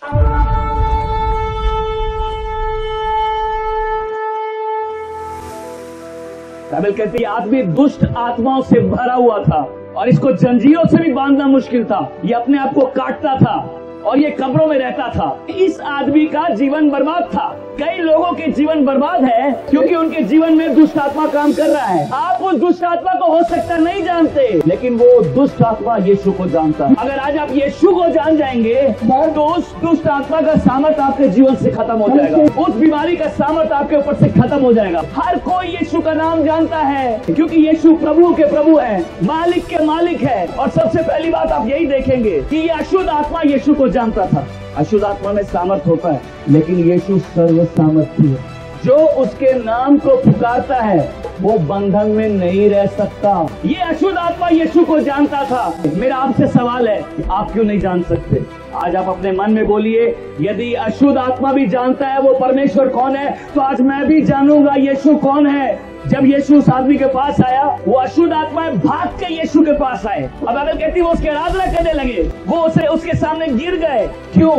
Bible कहती है आदमी दुष्ट आत्माओं से भरा हुआ था और इसको जंजीरों से भी बांधना मुश्किल था। ये अपने आप को काटता था और ये कब्रों में रहता था। इस आदमी का जीवन बर्बाद था। कई लोगों के जीवन बर्बाद है क्योंकि उनके जीवन में दुष्ट आत्मा काम कर रहा है। आप उस दुष्ट आत्मा को हो सकता नहीं जानते, लेकिन वो दुष्ट आत्मा यीशु को जानता है। अगर आज आप यीशु को जान जाएंगे तो उस दुष्ट आत्मा का सामर्थ्य आपके जीवन से खत्म हो जाएगा। उस बीमारी का सामर्थ्य आपके ऊपर से खत्म हो जाएगा। हर कोई यीशु का नाम जानता है क्योंकि यीशु प्रभु के प्रभु है, मालिक के मालिक है। और सबसे पहली बात आप यही देखेंगे कि ये अशुद्ध आत्मा यीशु को जानता था। अशुद्ध आत्मा में सामर्थ होता है, लेकिन यीशु सर्व सामर्थी है। जो उसके नाम को पुकारता है वो बंधन में नहीं रह सकता। ये अशुद्ध आत्मा यीशु को जानता था। मेरा आपसे सवाल है, आप क्यों नहीं जान सकते? आज आप अपने मन में बोलिए, यदि अशुद्ध आत्मा भी जानता है वो परमेश्वर कौन है, तो आज मैं भी जानूंगा यीशु कौन है। जब यीशु उस आदमी के पास आया, वो अशुद्ध आत्माएं भाग के यीशु के पास आए। अब अगर कहती वो उसकी आराधना करने लगे, वो उसके सामने गिर गए। क्यों?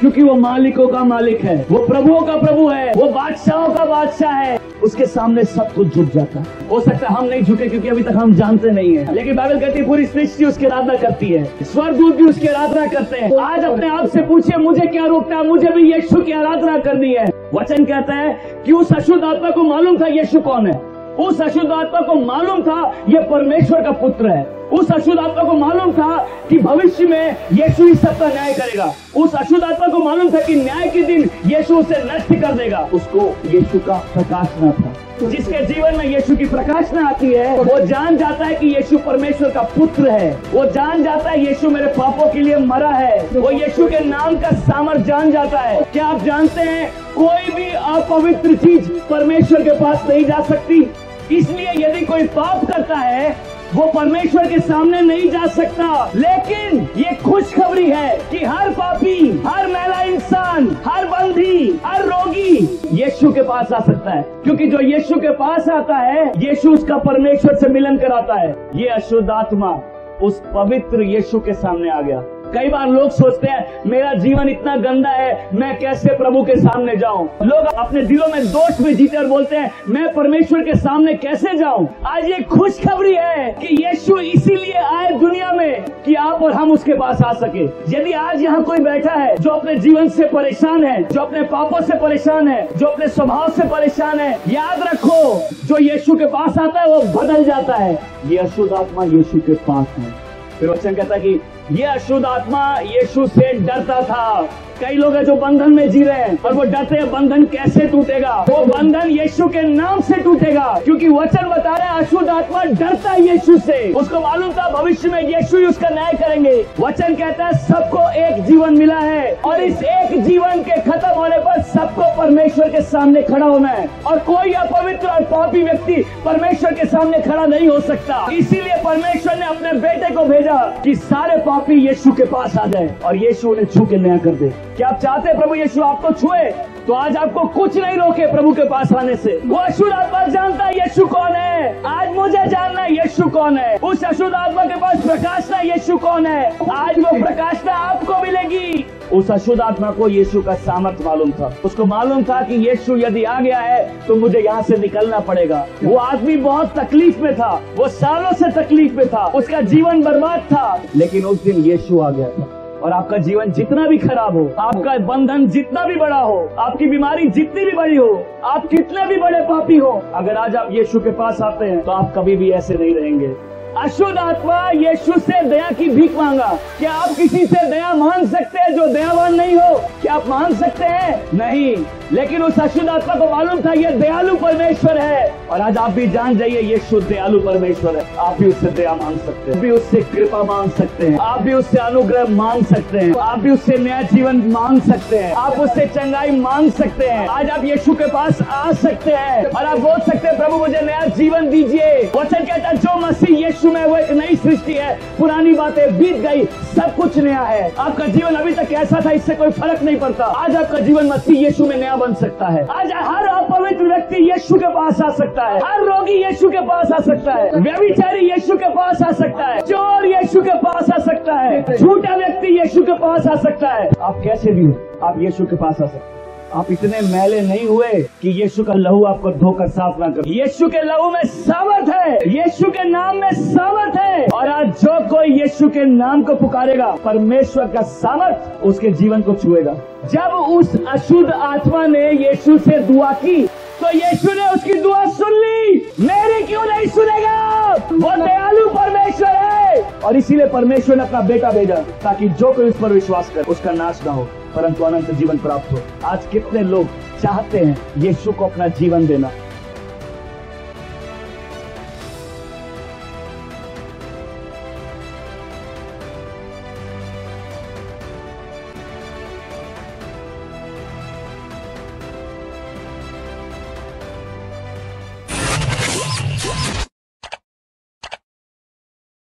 क्योंकि वो मालिकों का मालिक है, वो प्रभुओं का प्रभु है, वो बादशाहों का बादशाह है। उसके सामने सब कुछ झुक जाता है। हो सकता है हम नहीं झुके क्योंकि अभी तक हम जानते नहीं है, लेकिन बाइबल कहती है पूरी सृष्टि उसकी आराधना करती है, स्वर्गदूत भी उसकी आराधना करते हैं। आज अपने आप से पूछिए, मुझे क्या रोकता है? मुझे भी यीशु की आराधना करनी है। वचन कहता है कि उस अशुद्ध आत्मा को मालूम था यीशु कौन है। उस अशुद्ध आत्मा को मालूम था ये परमेश्वर का पुत्र है। उस अशुद्ध आत्मा को मालूम था कि भविष्य में यीशु ही सबका न्याय करेगा। उस अशुद्ध आत्मा को मालूम था कि न्याय के दिन यीशु उसे नष्ट कर देगा। उसको यीशु का प्रकाशना था। जिसके जीवन में यीशु की प्रकाशना आती है वो जान जाता है कि यीशु परमेश्वर का पुत्र है। वो जान जाता है यीशु मेरे पापों के लिए मरा है। वो यीशु के नाम का सामर्थ जान जाता है। क्या आप जानते हैं कोई भी अपवित्र चीज परमेश्वर के पास नहीं जा सकती? इसलिए यदि कोई पाप करता है वो परमेश्वर के सामने नहीं जा सकता। लेकिन ये खुशखबरी है कि हर पापी, हर मैला इंसान, हर बंधी, हर रोगी यीशु के पास आ सकता है, क्योंकि जो यीशु के पास आता है यीशु उसका परमेश्वर से मिलन कराता है। ये अशुद्ध आत्मा उस पवित्र यीशु के सामने आ गया। कई बार लोग सोचते हैं मेरा जीवन इतना गंदा है, मैं कैसे प्रभु के सामने जाऊं। लोग अपने दिलों में दोष में जीते और बोलते हैं मैं परमेश्वर के सामने कैसे जाऊं। आज ये खुशखबरी है कि यीशु इसीलिए आए दुनिया में कि आप और हम उसके पास आ सके। यदि आज यहाँ कोई बैठा है जो अपने जीवन से परेशान है, जो अपने पापों से परेशान है, जो अपने स्वभाव से परेशान है, याद रखो जो यीशु के पास आता है वो बदल जाता है। ये अशुद्ध आत्मा यीशु के पास है। फिर वचन कहता है कि ये अशुद्ध आत्मा यीशु से डरता था। कई लोग हैं जो बंधन में जी रहे हैं और वो डरते हैं बंधन कैसे टूटेगा। वो बंधन यीशु के नाम से टूटेगा, क्योंकि वचन बता रहा है अशुद्ध आत्मा डरता है यीशु से। उसको मालूम था भविष्य में यीशु ही उसका न्याय करेंगे। वचन कहता है सबको एक जीवन मिला है और इस एक जीवन के खत्म होने पर सबको परमेश्वर के सामने खड़ा होना है और कोई अपवित्र और पापी व्यक्ति परमेश्वर के सामने खड़ा नहीं हो सकता। इसीलिए परमेश्वर ने अपने बेटे को भेजा कि सारे पापी यीशु के पास आ जाए और यीशु उन्हें छू के न्याय कर दे। क्या आप चाहते हैं प्रभु यीशु आपको छुए? तो आज आपको कुछ नहीं रोके प्रभु के पास आने से। वो अशुद्ध आत्मा जानता है यीशु कौन है। आज मुझे जानना है यीशु कौन है। उस अशुद्ध आत्मा के पास प्रकाशना यीशु कौन है। आज वो प्रकाशना आपको मिलेगी। उस अशुद्ध आत्मा को यीशु का सामर्थ मालूम था। उसको मालूम था कि यीशु यदि आ गया है तो मुझे यहाँ से निकलना पड़ेगा। वो आदमी बहुत तकलीफ में था, वो सालों से तकलीफ में था, उसका जीवन बर्बाद था, लेकिन उस दिन यीशु आ गया था। और आपका जीवन जितना भी खराब हो, आपका बंधन जितना भी बड़ा हो, आपकी बीमारी जितनी भी बड़ी हो, आप कितने भी बड़े पापी हो, अगर आज आप यीशु के पास आते हैं तो आप कभी भी ऐसे नहीं रहेंगे। अशुद्ध आत्मा यीशु से दया की भीख मांगा। क्या आप किसी से दया मांग सकते हैं जो दयावान नहीं हो? क्या आप मांग सकते हैं? नहीं। लेकिन उस अशुद्ध आत्मा को मालूम था ये दयालु परमेश्वर है। और आज आप भी जान जाइए यीशु दयालु परमेश्वर है। आप भी उससे दया मांग सकते हैं, आप भी उससे कृपा मांग सकते हैं, आप भी उससे अनुग्रह मांग सकते हैं, आप भी उससे नया जीवन मांग सकते हैं, आप उससे चंगाई मांग सकते हैं। आज आप यीशु के पास आ सकते हैं और आप बोल सकते हैं प्रभु मुझे नया जीवन दीजिए। वचन कहता है जो मसीह यीशु यीशु में वो एक नई सृष्टि है, पुरानी बातें बीत गई, सब कुछ नया है। आपका जीवन अभी तक कैसा था इससे कोई फर्क नहीं पड़ता। आज आपका जीवन मसीह यीशु में नया बन सकता है। आज हर अपवित्र व्यक्ति यीशु के पास आ सकता है, हर रोगी यीशु के पास आ सकता है, व्यभिचारी यीशु के पास आ सकता है, चोर यीशु के पास आ सकता है, झूठा व्यक्ति यीशु के पास आ सकता है। आप कैसे भी हो, आप यीशु के पास आ सकते हैं। आप इतने मैले नहीं हुए कि यीशु का लहू आपको धोकर साफ ना करे। यीशु के लहू में सामर्थ है, यीशु के नाम में सामर्थ है। और आज जो कोई यीशु के नाम को पुकारेगा, परमेश्वर का सामर्थ उसके जीवन को छुएगा। जब उस अशुद्ध आत्मा ने यीशु से दुआ की तो यीशु ने उसकी दुआ सुन ली। मेरी क्यों नहीं सुनेगा? वो दयालु परमेश्वर है और इसीलिए परमेश्वर ने अपना बेटा भेजा ताकि जो कोई उस पर विश्वास करे उसका नाश ना हो परंतु अनंत जीवन प्राप्त हो। आज कितने लोग चाहते हैं यीशु को अपना जीवन देना,